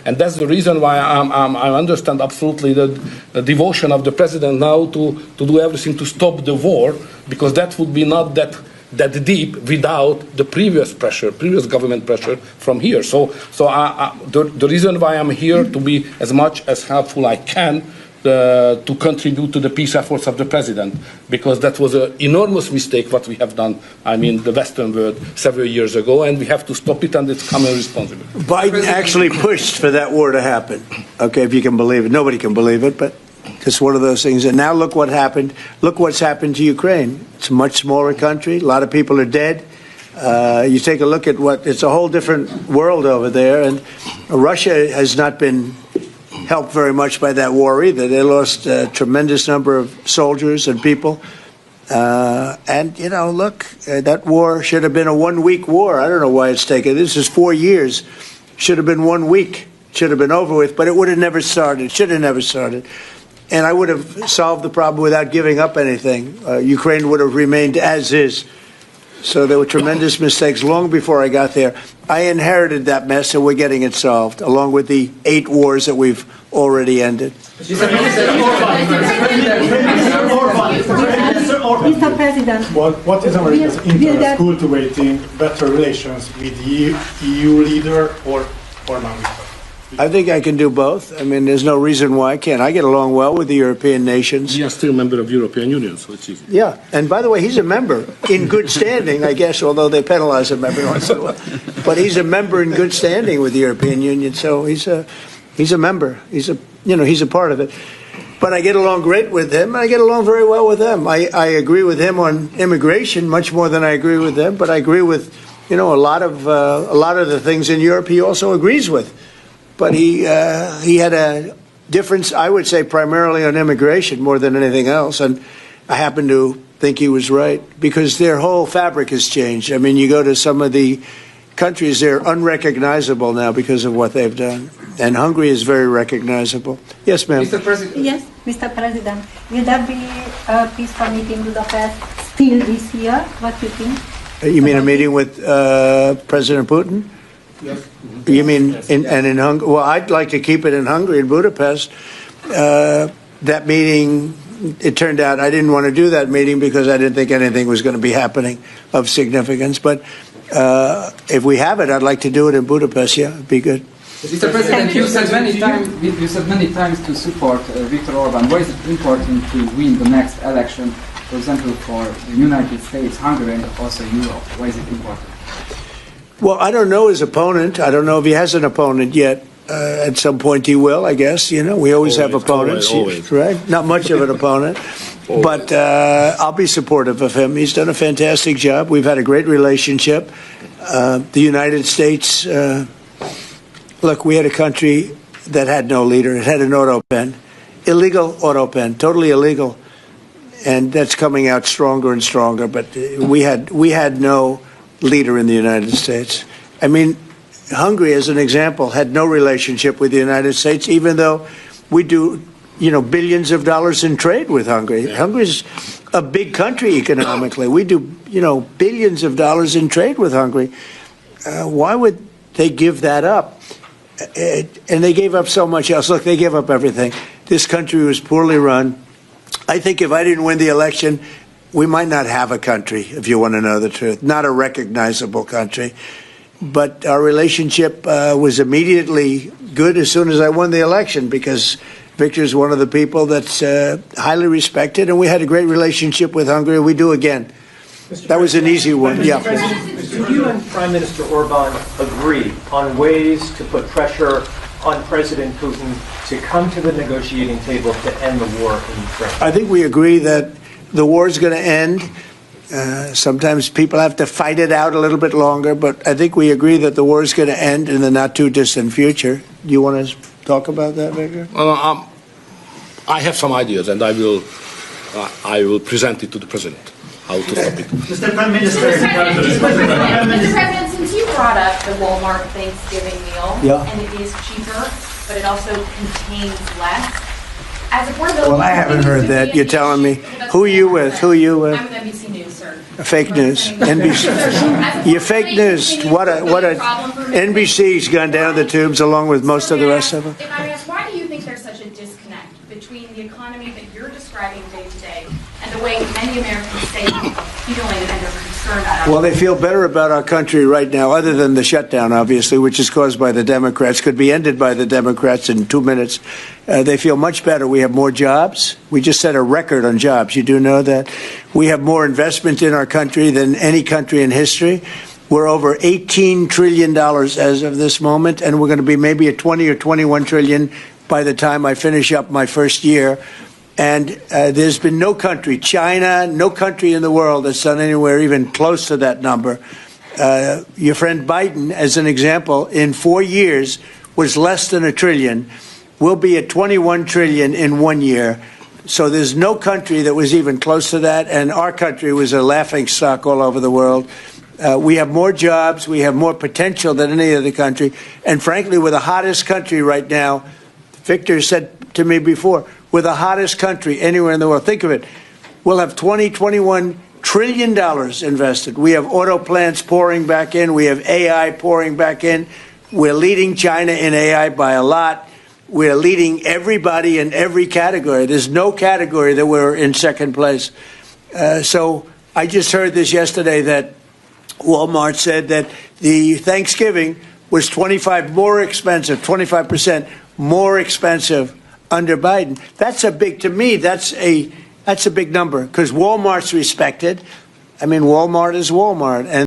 And that's the reason why I understand absolutely the devotion of the president now to do everything to stop the war, because that would be not that deep without the previous government pressure from here. So the reason why I'm here to be as much as helpful I can to contribute to the peace efforts of the president, because that was an enormous mistake what we have done, the Western world several years ago, and we have to stop it, and it's common responsibility. Biden actually pushed for that war to happen. Okay, if you can believe it. Nobody can believe it, but it's one of those things. And now look what happened. Look what's happened to Ukraine. It's a much smaller country. A lot of people are dead. You take a look at it's a whole different world over there. And Russia has not been helped very much by that war either. They lost a tremendous number of soldiers and people. And, look, that war should have been a 1 week war. I don't know why it's taken. This is 4 years. Should have been 1 week. Should have been over with, but it would have never started. Should have never started. And I would have solved the problem without giving up anything. Ukraine would have remained as is. So there were tremendous mistakes long before I got there. I inherited that mess, and we're getting it solved, along with the 8 wars that we've already ended. Mr. President, what is America's interest cultivating better relations with the EU leader or not? I think I can do both. There's no reason why I can't. I get along well with the European nations. He is still a member of the European Union, so it's easy. Yeah, and by the way, he's a member in good standing, I guess, although they penalize him every once in a while. But he's a member in good standing with the European Union, so he's a member. He's a part of it. But I get along great with him, and I get along very well with them. I agree with him on immigration much more than I agree with them, but I agree with a lot of the things in Europe he also agrees with. But he had a difference, I would say, primarily on immigration more than anything else. And I happen to think he was right, because their whole fabric has changed. You go to some of the countries, they're unrecognizable now because of what they've done. And Hungary is very recognizable. Yes, ma'am. Mr. President. Yes, Mr. President. Will there be a peaceful meeting in Budapest still this year? What do you think? You mean a meeting with President Putin? Yes. You mean in Hungary? Well, I'd like to keep it in Hungary, in Budapest. That meeting, it turned out I didn't want to do that meeting because I didn't think anything was going to be happening of significance. But if we have it, I'd like to do it in Budapest. Yeah, it'd be good. Mr. President, you said many times to support Viktor Orban. Why is it important to win the next election, for example, for the United States, Hungary, and also Europe? Why is it important? Well, I don't know his opponent. I don't know if he has an opponent yet. At some point he will, I guess. We always have opponents, always. Right? Not much of an opponent. But I'll be supportive of him. He's done a fantastic job. We've had a great relationship. The United States, look, we had a country that had no leader. It had an auto pen, illegal auto pen, totally illegal. And that's coming out stronger and stronger. But we had no leader in the United States. Hungary, as an example, had no relationship with the United States, even though we do, billions of dollars in trade with Hungary. Yeah. Hungary's a big country economically. We do, billions of dollars in trade with Hungary. Why would they give that up? And they gave up so much else. Look, they gave up everything. This country was poorly run. I think if I didn't win the election, we might not have a country, if you want to know the truth, not a recognizable country. But our relationship was immediately good as soon as I won the election, because Victor's one of the people that's highly respected, and we had a great relationship with Hungary. We do again. That was an easy one. Yeah. Do you and Prime Minister Orban agree on ways to put pressure on President Putin to come to the negotiating table to end the war in Ukraine? I think we agree that the war is going to end. Sometimes people have to fight it out a little bit longer, but I think we agree that the war is going to end in the not-too-distant future. Do you want to talk about that, Victor? I have some ideas, and I will present it to the president, how to stop it. Mr. Prime Minister, Mr. President, since you brought up the Walmart Thanksgiving meal, and it is cheaper, but it also contains less, as affordability. Well, I haven't heard that. You're telling me. Who are you with? Who are you with? I'm with NBC News, sir. Fake news. NBC. You're fake news. What a NBC's gone down the tubes along with most of the rest of them. If I ask, why do you think there's such a disconnect between the economy that you're describing day to day and the way many Americans say feeling and they're concerned about? Well, they feel better about our country right now, other than the shutdown, obviously, which is caused by the Democrats, could be ended by the Democrats in 2 minutes. They feel much better. We have more jobs. We just set a record on jobs. You do know that. We have more investment in our country than any country in history. We're over $18 trillion as of this moment, and we're going to be maybe at 20 or 21 trillion by the time I finish up my first year. And there's been no country, China, no country in the world that's done anywhere even close to that number. Your friend Biden, as an example, in 4 years was less than $1 trillion. We'll be at 21 trillion in 1 year. So there's no country that was even close to that, and our country was a laughing stock all over the world. We have more jobs, we have more potential than any other country, and frankly, we're the hottest country right now. Victor said to me before, we're the hottest country anywhere in the world. Think of it. We'll have $21 trillion invested. We have auto plants pouring back in. We have AI pouring back in. We're leading China in AI by a lot. We're leading everybody in every category. There's no category that we're in second place. So I just heard this yesterday that Walmart said that the Thanksgiving was 25% more expensive under Biden. That's a big, to me, that's a big number, because Walmart's respected. I mean, Walmart is Walmart. And